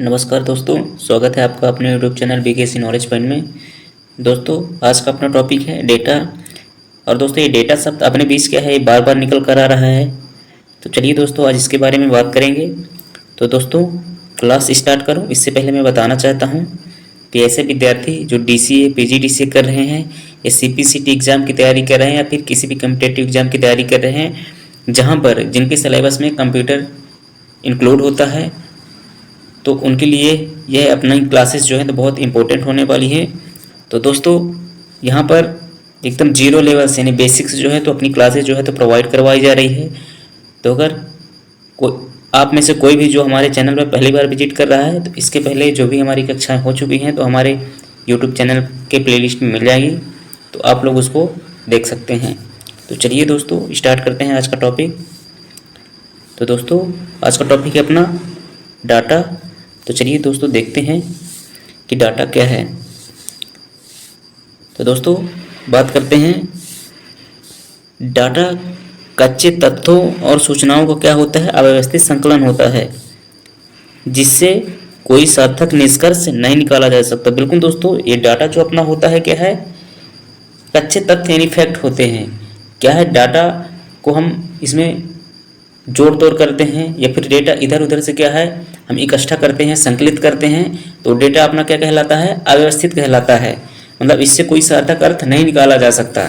नमस्कार दोस्तों, स्वागत है आपका अपने YouTube channel BKC knowledge point में। दोस्तों, आज का अपना टॉपिक है डेटा। और दोस्तों, ये डेटा शब्द अपने बीच क्या है, ये बार बार निकल कर आ रहा है। तो चलिए दोस्तों, आज इसके बारे में बात करेंगे। तो दोस्तों, क्लास स्टार्ट करूं इससे पहले मैं बताना चाहता हूं कि ऐसे विद्यार्थी जो DCA PGDCA कर रहे हैं या CPCT एग्ज़ाम की तैयारी कर रहे हैं या फिर किसी भी कम्पिटेटिव एग्ज़ाम की तैयारी कर रहे हैं जहाँ पर जिनके सिलेबस में कंप्यूटर इंक्लूड होता है, तो उनके लिए यह अपनी क्लासेस जो है तो बहुत इम्पोर्टेंट होने वाली है। तो दोस्तों, यहाँ पर एकदम जीरो लेवल से यानी बेसिक्स जो है तो अपनी क्लासेस जो है तो प्रोवाइड करवाई जा रही है। तो अगर आप में से कोई भी जो हमारे चैनल पर पहली बार विजिट कर रहा है, तो इसके पहले जो भी हमारी कक्षाएं हो चुकी हैं तो हमारे यूट्यूब चैनल के प्लेलिस्ट में मिल जाएगी, तो आप लोग उसको देख सकते हैं। तो चलिए दोस्तों, स्टार्ट करते हैं आज का टॉपिक। तो दोस्तों, आज का टॉपिक है अपना डाटा। तो चलिए दोस्तों, देखते हैं कि डाटा क्या है। तो दोस्तों, बात करते हैं डाटा कच्चे तथ्यों और सूचनाओं का क्या होता है, अव्यवस्थित संकलन होता है जिससे कोई सार्थक निष्कर्ष नहीं निकाला जा सकता। बिल्कुल दोस्तों, ये डाटा जो अपना होता है क्या है, कच्चे तथ्य यानी फैक्ट होते हैं। क्या है, डाटा को हम इसमें जोड़ तोड़ करते हैं या फिर डेटा इधर उधर से क्या है हम इकट्ठा करते हैं, संकलित करते हैं, तो डेटा अपना क्या कहलाता है, अव्यवस्थित कहलाता है। मतलब इससे कोई सार्थक अर्थ नहीं निकाला जा सकता।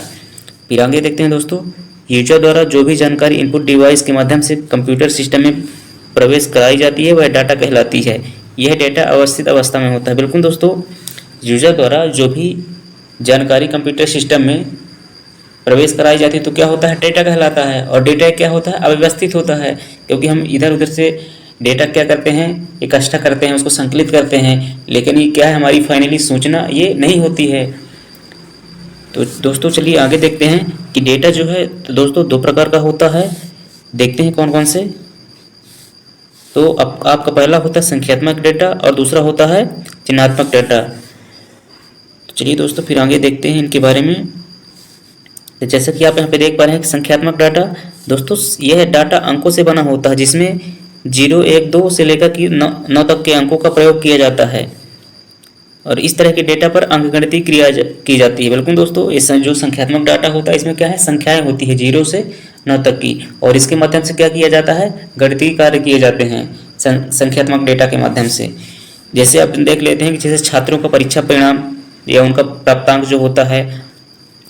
फिर आगे देखते हैं दोस्तों, यूजर द्वारा जो भी जानकारी इनपुट डिवाइस के माध्यम से कंप्यूटर सिस्टम में प्रवेश कराई जाती है वह डाटा कहलाती है। यह डेटा अवस्थित अवस्था में होता है। बिल्कुल दोस्तों, यूजर द्वारा जो भी जानकारी कंप्यूटर सिस्टम में प्रवेश कराई जाती है तो क्या होता है, डेटा कहलाता है। और डेटा क्या होता है, अव्यवस्थित होता है, क्योंकि हम इधर उधर से डेटा क्या करते हैं, इकट्ठा करते हैं, उसको संकलित करते हैं, लेकिन ये क्या है, हमारी फाइनली सूचना ये नहीं होती है। तो दोस्तों, चलिए आगे देखते हैं कि डेटा जो है तो दोस्तों दो प्रकार का होता है। देखते हैं कौन कौन से। तो अब आपका पहला होता है संख्यात्मक डेटा और दूसरा होता है चिन्हात्मक डेटा। तो चलिए दोस्तों, फिर आगे देखते हैं इनके बारे में। तो जैसा कि आप यहाँ पे देख पा रहे हैं कि संख्यात्मक डाटा दोस्तों, यह डाटा अंकों से बना होता है जिसमें 0, 1, 2 से लेकर कि 9 तक के अंकों का प्रयोग किया जाता है। और इस तरह के डेटा पर अंकगणितीय क्रिया की जाती है। बिल्कुल दोस्तों, इस जो संख्यात्मक डाटा होता है इसमें क्या है, संख्याएं होती है 0 से 9 तक की, और इसके माध्यम से क्या किया जाता है, गणितीय कार्य किए जाते हैं संख्यात्मक डेटा के माध्यम से। जैसे आप देख लेते हैं कि जैसे छात्रों का परीक्षा परिणाम या उनका प्राप्तांक जो होता है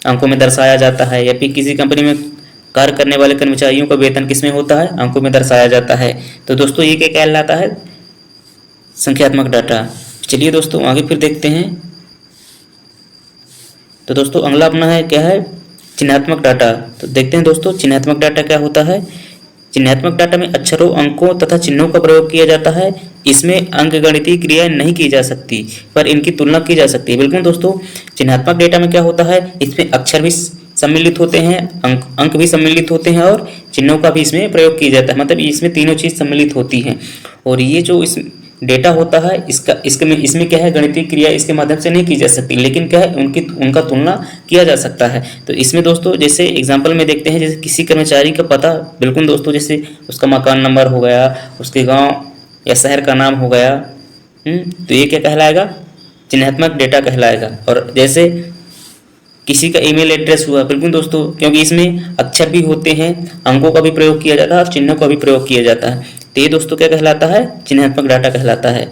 अंकों में दर्शाया जाता है, या फिर किसी कंपनी में कार्य करने वाले कर्मचारियों का वेतन किसमें होता है, अंकों में दर्शाया जाता है। तो दोस्तों, ये क्या कहलाता है, संख्यात्मक डाटा। चलिए दोस्तों, आगे फिर देखते हैं। तो दोस्तों, अगला अपना है क्या है, चिन्हात्मक डाटा। तो देखते हैं दोस्तों, चिन्हात्मक डाटा क्या होता है। चिन्हात्मक डाटा में अक्षरों, अंकों तथा चिन्हों का प्रयोग किया जाता है। इसमें अंकगणितीय क्रियाएं नहीं की जा सकती, पर इनकी तुलना की जा सकती है। बिल्कुल दोस्तों, चिन्हात्मक डेटा में क्या होता है, इसमें अक्षर भी सम्मिलित होते हैं, अंक भी सम्मिलित होते हैं और चिन्हों का भी इसमें प्रयोग किया जाता है। मतलब इसमें तीनों चीज़ सम्मिलित होती हैं। और ये जो इस डेटा होता है इसमें क्या है, गणितीय क्रिया इसके माध्यम से नहीं की जा सकती, लेकिन क्या है, उनका तुलना किया जा सकता है। तो इसमें दोस्तों, जैसे एग्जांपल में देखते हैं, जैसे किसी कर्मचारी का पता, बिल्कुल दोस्तों, जैसे उसका मकान नंबर हो गया, उसके गांव या शहर का नाम हो गया, तो ये क्या कहलाएगा, चिन्हात्मक डेटा कहलाएगा। और जैसे किसी का ईमेल एड्रेस हुआ, बिल्कुल दोस्तों, क्योंकि इसमें अक्षर भी होते हैं, अंकों का भी प्रयोग किया जाता है और चिन्हों का भी प्रयोग किया जाता है। तो ये दोस्तों क्या कहलाता है, चिन्हात्मक डाटा कहलाता है।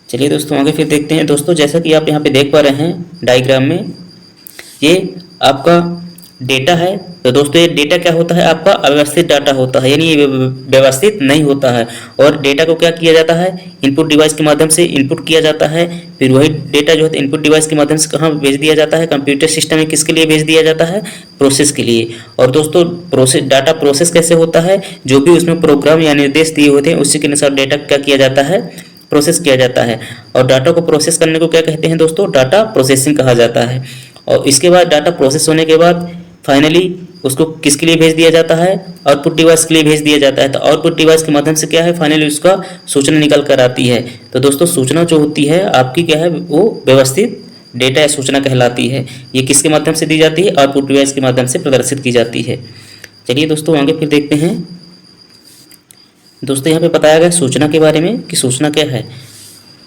चलिए दोस्तों, आगे फिर देखते हैं। दोस्तों, जैसा कि आप यहाँ पे देख पा रहे हैं डायग्राम में, ये आपका डेटा है। तो दोस्तों, ये डेटा क्या होता है, आपका अव्यवस्थित डाटा होता है, यानी ये व्यवस्थित नहीं होता है। और डेटा को क्या किया जाता है, इनपुट डिवाइस के माध्यम से इनपुट किया जाता है। फिर वही डेटा जो है इनपुट डिवाइस के माध्यम से कहाँ भेज दिया जाता है, कंप्यूटर सिस्टम में किसके लिए भेज दिया जाता है, प्रोसेस के लिए। और दोस्तों, डाटा प्रोसेस कैसे होता है, जो भी उसमें प्रोग्राम या निर्देश दिए होते हैं उसी के अनुसार डेटा क्या किया जाता है, प्रोसेस किया जाता है। और डाटा को प्रोसेस करने को क्या कहते हैं दोस्तों, डाटा प्रोसेसिंग कहा जाता है। और इसके बाद डाटा प्रोसेस होने के बाद फाइनली उसको किसके लिए भेज दिया जाता है, आउटपुट डिवाइस के लिए भेज दिया जाता है। तो आउटपुट डिवाइस के माध्यम से क्या है, फाइनली उसका सूचना निकल कर आती है। तो दोस्तों, सूचना जो होती है आपकी क्या है, वो व्यवस्थित डेटा या सूचना कहलाती है। ये किसके माध्यम से दी जाती है, आउटपुट डिवाइस के माध्यम से प्रदर्शित की जाती है। चलिए दोस्तों, आगे फिर देखते हैं। दोस्तों यहाँ पे बताया गया सूचना के बारे में कि सूचना क्या है।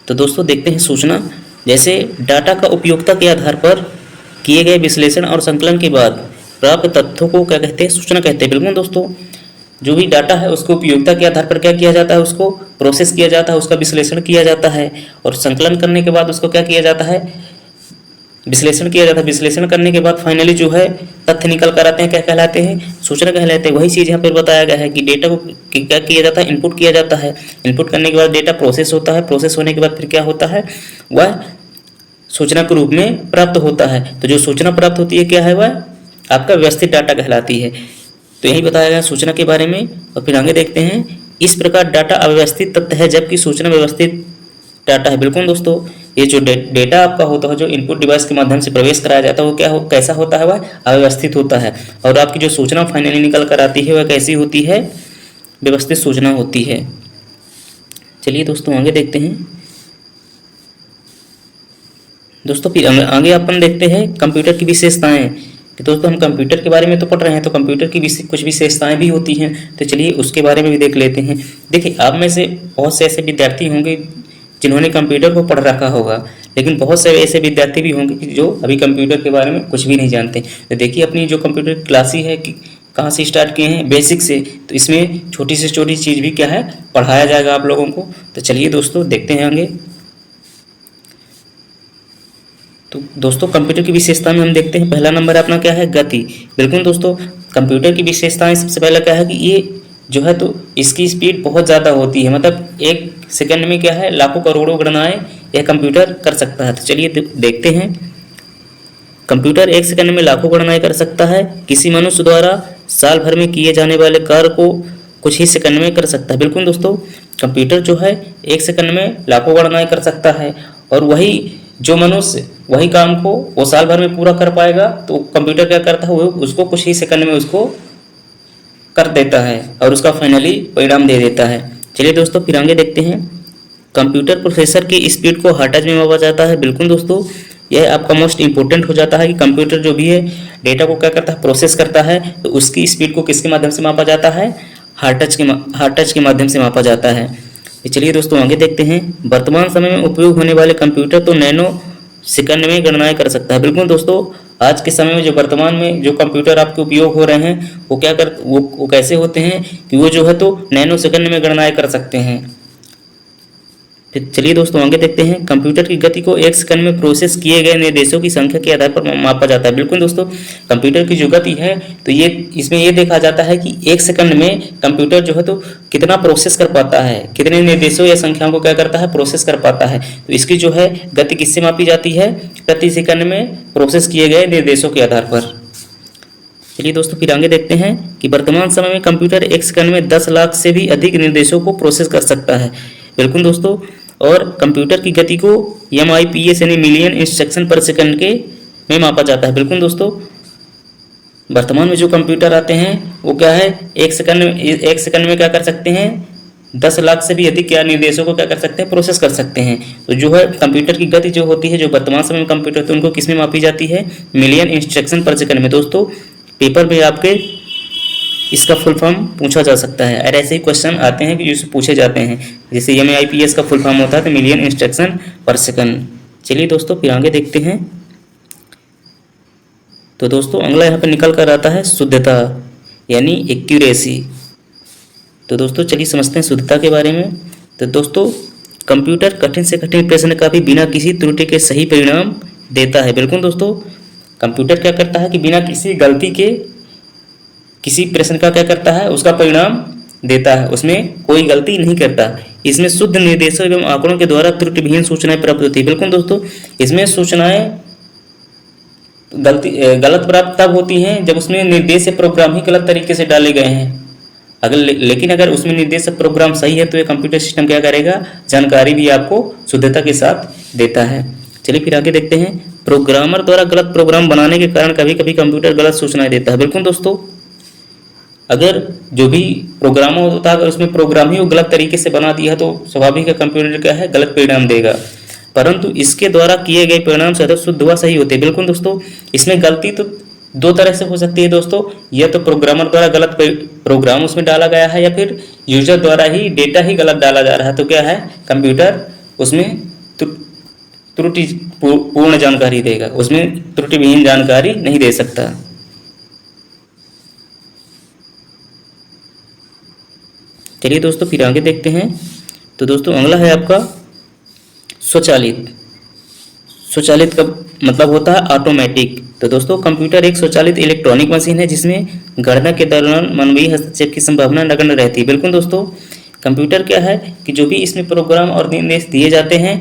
तो दोस्तों देखते हैं सूचना, जैसे डाटा का उपयोगिता के आधार पर किए गए विश्लेषण और संकलन के बाद प्राप्त तथ्यों को क्या कहते हैं, सूचना कहते हैं। बिल्कुल दोस्तों, जो भी डाटा है उसको उपयोगिता के आधार पर क्या किया जाता है, उसको प्रोसेस किया जाता है, उसका विश्लेषण किया जाता है और संकलन करने के बाद उसको क्या किया जाता है, विश्लेषण किया जाता है। विश्लेषण करने के बाद फाइनली जो है तथ्य निकल कर आते हैं, क्या कहलाते हैं, सूचना कहलाते हैं। वही चीज़ यहाँ पर बताया गया है कि डेटा को क्या किया जाता है, इनपुट किया जाता है। इनपुट करने के बाद डेटा प्रोसेस होता है, प्रोसेस होने के बाद फिर क्या होता है, वह सूचना के रूप में प्राप्त होता है। तो जो सूचना प्राप्त होती है क्या है, वह आपका व्यवस्थित डाटा कहलाती है। तो यही बताया गया सूचना के बारे में। और फिर आगे देखते हैं, इस प्रकार डाटा अव्यवस्थित तथ्य है जबकि सूचना व्यवस्थित डाटा है। बिल्कुल दोस्तों, ये जो डेटा आपका होता है, जो इनपुट डिवाइस के माध्यम से प्रवेश कराया जाता है, वो कैसा होता है, वह अव्यवस्थित होता है। और आपकी जो सूचना फाइनली निकल कर आती है वह कैसी होती है, व्यवस्थित सूचना होती है। चलिए दोस्तों आगे देखते हैं। दोस्तों फिर आगे अपन देखते हैं कंप्यूटर की विशेषताएं। कि दोस्तों हम कंप्यूटर के बारे में तो पढ़ रहे हैं, तो कंप्यूटर की कुछ विशेषताएं भी होती हैं, तो चलिए उसके बारे में भी देख लेते हैं। देखिए, आप में से बहुत से ऐसे विद्यार्थी होंगे जिन्होंने कंप्यूटर को पढ़ रखा होगा, लेकिन बहुत से ऐसे विद्यार्थी भी होंगे कि जो अभी कंप्यूटर के बारे में कुछ भी नहीं जानते। तो देखिए, अपनी जो कंप्यूटर क्लास है कि कहाँ से स्टार्ट किए हैं, बेसिक से, तो इसमें छोटी से छोटी चीज़ भी क्या है, पढ़ाया जाएगा आप लोगों को। तो चलिए दोस्तों देखते हैं आगे। तो दोस्तों कंप्यूटर की विशेषता में हम देखते हैं, पहला नंबर अपना क्या है, गति। बिल्कुल दोस्तों, कंप्यूटर की विशेषताएं सबसे पहला क्या है कि ये जो है तो इसकी स्पीड बहुत ज़्यादा होती है। मतलब एक सेकंड में क्या है, लाखों करोड़ों गणनाएं यह कंप्यूटर कर सकता है। तो चलिए देखते हैं, कंप्यूटर एक सेकंड में लाखों गणनाएं कर सकता है। किसी मनुष्य द्वारा साल भर में किए जाने वाले कार्य को कुछ ही सेकंड में कर सकता है। बिल्कुल दोस्तों, कंप्यूटर जो है एक सेकंड में लाखों गणनाएं कर सकता है, और वही जो मनुष्य वही काम को वो साल भर में पूरा कर पाएगा, तो कंप्यूटर क्या करता है, वो उसको कुछ ही सेकंड में उसको कर देता है और उसका फाइनली परिणाम दे देता है। चलिए दोस्तों फिर आगे देखते हैं, कंप्यूटर प्रोसेसर की स्पीड को हर्ट्ज में मापा जाता है। बिल्कुल दोस्तों, यह आपका मोस्ट इंपॉर्टेंट हो जाता है कि कंप्यूटर जो भी है डेटा को क्या करता है, प्रोसेस करता है, तो उसकी स्पीड को किसके माध्यम से मापा जाता है, हर्ट्ज के माध्यम से मापा जाता है। चलिए दोस्तों आगे देखते हैं, वर्तमान समय में उपयोग होने वाले कंप्यूटर तो नैनो सेकंड में गणनाएं कर सकता है। बिल्कुल दोस्तों, आज के समय में जो वर्तमान में जो कंप्यूटर आपके उपयोग हो रहे हैं वो कैसे होते हैं कि वो जो है तो नैनो सेकंड में गणनाएं कर सकते हैं। फिर चलिए दोस्तों आगे देखते हैं, कंप्यूटर की गति को एक सेकंड में प्रोसेस किए गए निर्देशों की संख्या के आधार पर मापा जाता है। बिल्कुल दोस्तों, कंप्यूटर की जो गति है तो ये इसमें ये देखा जाता है कि एक सेकंड में कंप्यूटर जो है तो कितना प्रोसेस कर पाता है, कितने निर्देशों या संख्याओं को क्या करता है, प्रोसेस कर पाता है। तो इसकी जो है गति किससे मापी जाती है, प्रति सेकंड में प्रोसेस किए गए निर्देशों के आधार पर। चलिए दोस्तों फिर आगे देखते हैं कि वर्तमान समय में कंप्यूटर एक सेकंड में 10 लाख से भी अधिक निर्देशों को प्रोसेस कर सकता है। बिल्कुल दोस्तों, और कंप्यूटर की गति को MIPS यानी मिलियन इंस्ट्रक्शन पर सेकंड के में मापा जाता है। बिल्कुल दोस्तों, वर्तमान में जो कंप्यूटर आते हैं वो क्या है, एक सेकंड में क्या कर सकते हैं, 10 लाख से भी अधिक क्या निर्देशों को क्या कर सकते हैं, प्रोसेस कर सकते हैं। तो जो है कंप्यूटर की गति जो होती है, जो वर्तमान समय में कंप्यूटर होते हैं उनको किस में मापी जाती है, मिलियन इंस्ट्रक्शन पर सेकंड में। दोस्तों पेपर में आपके इसका फुल फॉर्म पूछा जा सकता है, और ऐसे ही क्वेश्चन आते हैं कि जिससे पूछे जाते हैं, जैसे MIPS का फुल फॉर्म होता है तो मिलियन इंस्ट्रक्शन पर सेकंड। चलिए दोस्तों फिर आगे देखते हैं। तो दोस्तों अगला यहाँ पर निकल कर आता है शुद्धता यानी एक्यूरेसी। तो दोस्तों चलिए समझते हैं शुद्धता के बारे में। तो दोस्तों कंप्यूटर कठिन से कठिन प्रश्न का भी बिना किसी त्रुटि के सही परिणाम देता है। बिल्कुल दोस्तों, कंप्यूटर क्या करता है कि बिना किसी गलती के किसी प्रश्न का क्या करता है, उसका परिणाम देता है, उसमें कोई गलती नहीं करता। इसमें शुद्ध निर्देशों एवं आंकड़ों के द्वारा त्रुटिविहीन सूचनाएं प्राप्त होती है। बिल्कुल दोस्तों, इसमें सूचनाएं गलत प्राप्त तब होती हैं जब उसमें निर्देश प्रोग्राम ही गलत तरीके से डाले गए हैं। लेकिन अगर उसमें निर्देश प्रोग्राम सही है तो ये कंप्यूटर सिस्टम क्या करेगा, जानकारी भी आपको शुद्धता के साथ देता है। चलिए फिर आगे देखते हैं, प्रोग्रामर द्वारा गलत प्रोग्राम बनाने के कारण कभी कभी कंप्यूटर गलत सूचनाएं देता है। बिल्कुल दोस्तों, अगर जो भी प्रोग्राम होता है अगर उसमें प्रोग्राम ही वो गलत तरीके से बना दिया तो स्वाभाविक है कंप्यूटर क्या है, गलत परिणाम देगा। परंतु इसके द्वारा किए गए परिणाम सदैव शुद्ध व सही होते हैं। बिल्कुल दोस्तों, इसमें गलती तो दो तरह से हो सकती है दोस्तों, या तो प्रोग्रामर द्वारा गलत प्रोग्राम उसमें डाला गया है, या फिर यूजर द्वारा ही डेटा ही गलत डाला जा रहा है, तो क्या है कंप्यूटर उसमें त्रुटि पूर्ण जानकारी देगा, उसमें त्रुटिविहीन जानकारी नहीं दे सकता। चलिए दोस्तों फिर आगे देखते हैं। तो दोस्तों अगला है आपका स्वचालित। स्वचालित का मतलब होता है ऑटोमेटिक। तो दोस्तों कंप्यूटर एक स्वचालित इलेक्ट्रॉनिक मशीन है जिसमें गणना के दौरान मानवीय हस्तक्षेप की संभावना नगण्य रहती है। बिल्कुल दोस्तों, कंप्यूटर क्या है कि जो भी इसमें प्रोग्राम और निर्देश दिए जाते हैं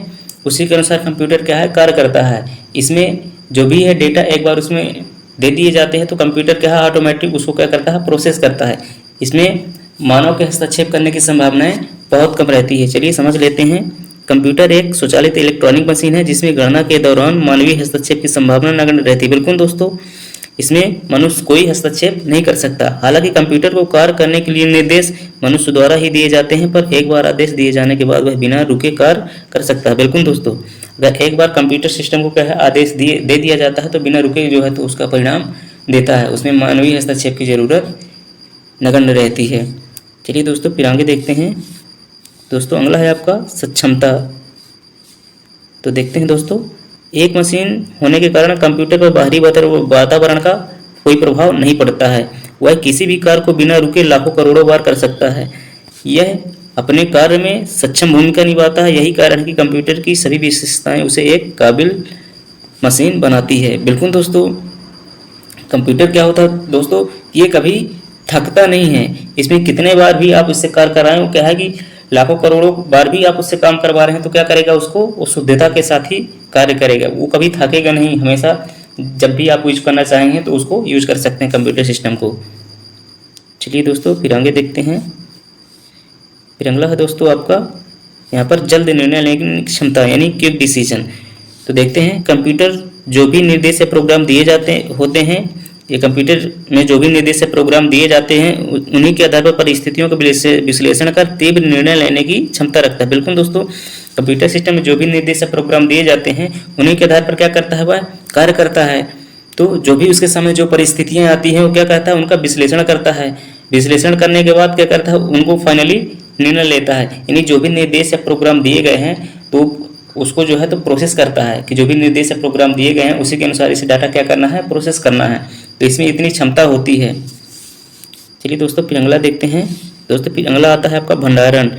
उसी के अनुसार कंप्यूटर क्या है कार्य करता है। इसमें जो भी है डेटा एक बार उसमें दे दिए जाते हैं तो कंप्यूटर क्या है ऑटोमेटिक उसको क्या करता है प्रोसेस करता है। इसमें मानव के हस्तक्षेप करने की संभावनाएं बहुत कम रहती है। चलिए समझ लेते हैं। कंप्यूटर एक स्वचालित इलेक्ट्रॉनिक मशीन है जिसमें गणना के दौरान मानवीय हस्तक्षेप की संभावना नगण्य रहती है। बिल्कुल दोस्तों, इसमें मनुष्य कोई हस्तक्षेप नहीं कर सकता। हालांकि कंप्यूटर को कार्य करने के लिए निर्देश मनुष्य द्वारा ही दिए जाते हैं, पर एक बार आदेश दिए जाने के बाद वह बिना रुके कार्य कर सकता है। बिल्कुल दोस्तों, अगर एक बार कंप्यूटर सिस्टम को क्या है आदेश दे दिया जाता है तो बिना रुके जो है तो उसका परिणाम देता है, उसमें मानवीय हस्तक्षेप की जरूरत नगण्य रहती है। चलिए दोस्तों फिर आगे देखते हैं। दोस्तों अगला है आपका सक्षमता। तो देखते हैं दोस्तों, एक मशीन होने के कारण कंप्यूटर पर बाहरी वातावरण का कोई प्रभाव नहीं पड़ता है। वह किसी भी कार्य को बिना रुके लाखों करोड़ों बार कर सकता है। यह अपने कार्य में सक्षम भूमिका निभाता है। यही कारण है कि कंप्यूटर की सभी विशेषताएं उसे एक काबिल मशीन बनाती है। बिल्कुल दोस्तों, कंप्यूटर क्या होता है दोस्तों, ये कभी थकता नहीं है। इसमें कितने बार भी आप इससे कार्य कराएं, वो क्या है कि लाखों करोड़ों बार भी आप उससे काम करवा रहे हैं तो क्या करेगा, उसको वो शुद्धता के साथ ही कार्य करेगा। वो कभी थकेगा नहीं। हमेशा जब भी आप यूज करना चाहेंगे तो उसको यूज कर सकते हैं कंप्यूटर सिस्टम को। चलिए दोस्तों फिर आगे देखते हैं। फिर अगला है दोस्तों आपका यहाँ पर जल्द निर्णय लेने की क्षमता यानी क्विक डिसीजन। तो देखते हैं कंप्यूटर जो भी निर्देश या प्रोग्राम दिए जाते होते हैं, ये कंप्यूटर में जो भी निर्देश या प्रोग्राम दिए जाते हैं उन्हीं के आधार पर परिस्थितियों का विश्लेषण कर तीव्र निर्णय लेने की क्षमता रखता है। बिल्कुल दोस्तों, कंप्यूटर सिस्टम में जो भी निर्देश या प्रोग्राम दिए जाते हैं उन्हीं के आधार पर क्या करता है, वह कार्य करता है। तो जो भी उसके सामने जो परिस्थितियाँ आती हैं वो क्या कहता है, उनका विश्लेषण करता है। विश्लेषण करने के बाद क्या करता है, उनको फाइनली निर्णय लेता है। यानी जो भी निर्देश या प्रोग्राम दिए गए हैं तो उसको जो है तो प्रोसेस करता है कि जो भी निर्देश या प्रोग्राम दिए गए हैं उसी के अनुसार इसे डाटा क्या करना है, प्रोसेस करना है। तो इसमें इतनी क्षमता होती है। चलिए दोस्तों फिर अगला देखते हैं। दोस्तों फिर अगला आता है आपका भंडारण।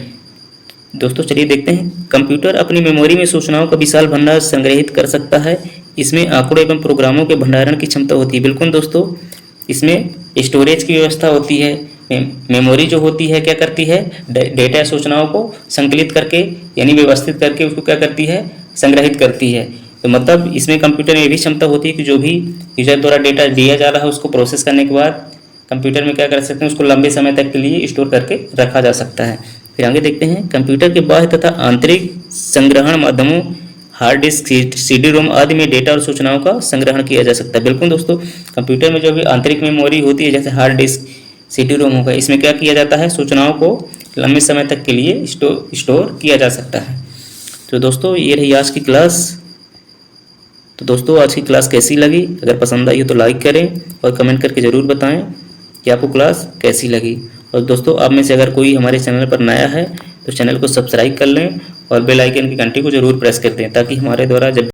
दोस्तों चलिए देखते हैं। कंप्यूटर अपनी मेमोरी में सूचनाओं का विशाल भंडार संग्रहित कर सकता है। इसमें आंकड़ों एवं प्रोग्रामों के भंडारण की क्षमता होती है। बिल्कुल दोस्तों, इसमें स्टोरेज की व्यवस्था होती है। मेमोरी जो होती है क्या करती है, डेटा सूचनाओं को संकलित करके यानी व्यवस्थित करके उसको क्या करती है, संग्रहित करती है। तो मतलब इसमें कंप्यूटर में ये भी क्षमता होती है कि जो भी यूजर द्वारा डेटा दिया जा रहा है उसको प्रोसेस करने के बाद कंप्यूटर में क्या कर सकते हैं, उसको लंबे समय तक के लिए स्टोर करके रखा जा सकता है। फिर आगे देखते हैं। कंप्यूटर के बाह्य तथा आंतरिक संग्रहण माध्यमों हार्ड डिस्क, CD रोम आदि में डेटा और सूचनाओं का संग्रहण किया जा सकता है। बिल्कुल दोस्तों, कंप्यूटर में जो भी आंतरिक मेमोरी होती है जैसे हार्ड डिस्क, CD रोम होगा, इसमें क्या किया जाता है, सूचनाओं को लंबे समय तक के लिए स्टोर किया जा सकता है। तो दोस्तों ये रही आज की क्लास। तो दोस्तों आज की क्लास कैसी लगी, अगर पसंद आई हो तो लाइक करें और कमेंट करके ज़रूर बताएं कि आपको क्लास कैसी लगी। और दोस्तों आप में से अगर कोई हमारे चैनल पर नया है तो चैनल को सब्सक्राइब कर लें और बेल आइकन की घंटी को ज़रूर प्रेस कर दें ताकि हमारे द्वारा जब